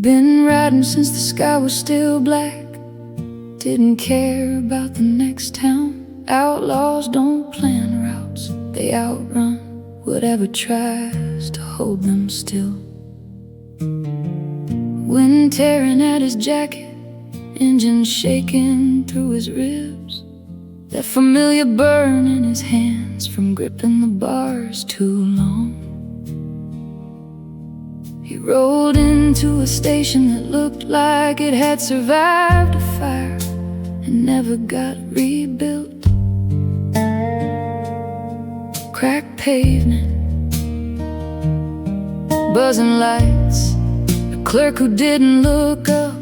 Been riding since the sky was still black. Didn't care about the next town. Outlaws don't plan routes, they outrun whatever tries to hold them still. Wind tearing at his jacket, engine shaking through his ribs. That familiar burn in his hands from gripping the bars too long. He rolled into a station that looked like it had survived a fire and never got rebuilt. Cracked pavement, buzzing lights, a clerk who didn't look up.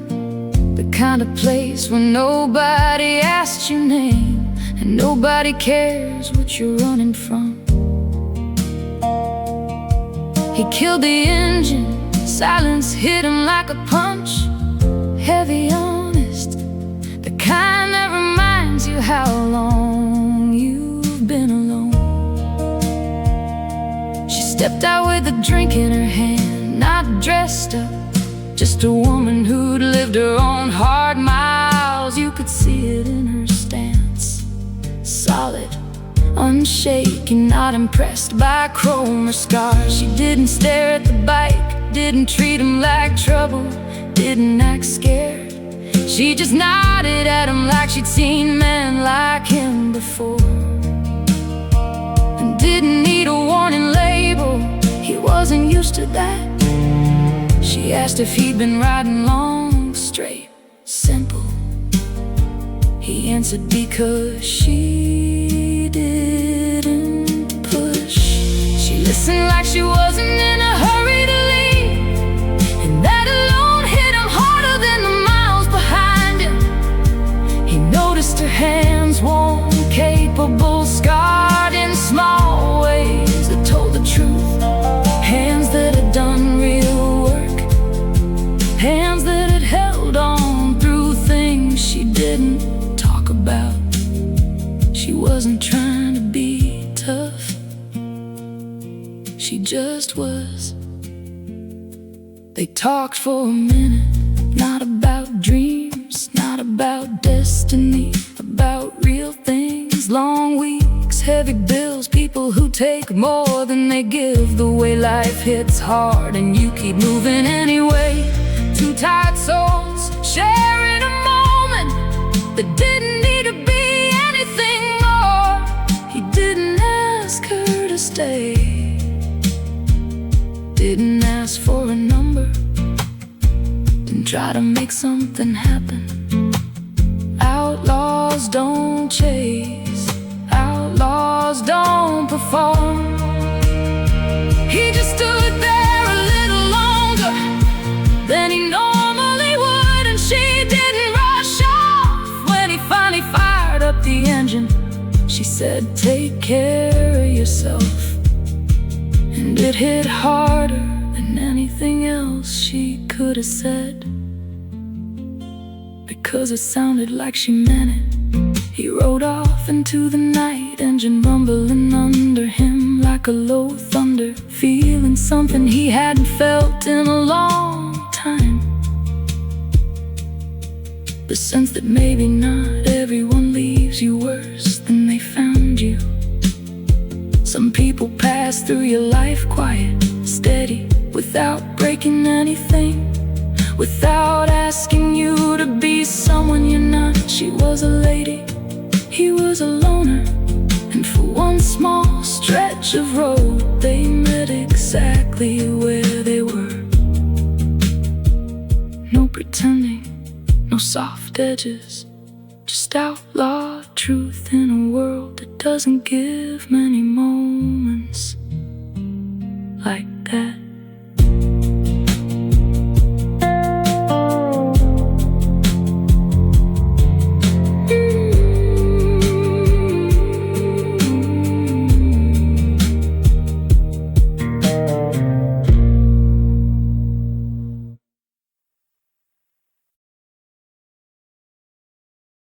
The kind of place where nobody asks your name and nobody cares what you're running from. He killed the engine, silence hit him like a punch. Heavy, honest, the kind that reminds you how long you've been alone. She stepped out with a drink in her hand, not dressed up, just a woman who'd lived her own hard miles. You could see it in her stance, solid, unshaken, not impressed by chrome or scars. She didn't stare at the bike, didn't treat him like trouble, didn't act scared. She just nodded at him like she'd seen men like him before, and didn't need a warning label, he wasn't used to that. She asked if he'd been riding long, straight, simple. He answered because she didn't push. She listened like she wasn't in a hurry to leave, and that alone hit him harder than the miles behind him. He noticed her hands, warm, capable, scarred in small ways that told the truth. Hands that had done real work, hands that had held on through things she didn't talk about. She wasn't trying to be tough, she just was. They talked for a minute, not about dreams, not about destiny, about real things. Long weeks, heavy bills, people who take more than they give. The way life hits hard and you keep moving anyway. Two tired souls sharing a moment that didn't need to be anything more. He didn't ask her to stay, didn't ask for a number, didn't try to make something happen. Outlaws don't chase, outlaws don't perform. He just stood there a little longer than he normally would, and she didn't rush off. When he finally fired up the engine, she said, "Take care of yourself." And it hit harder than anything else she could have said, because it sounded like she meant it. He rode off into the night, engine rumbling under him like a low thunder, feeling something he hadn't felt in a long time. The sense that maybe not everyone leaves you worse than they found you. Some people pass through your life quiet, steady, without breaking anything, without asking you to be someone you're not. She was a lady, he was a loner, and for one small stretch of road they met exactly where they were. No pretending, no soft edges, just outlaw truth in a world that doesn't give many moments like that.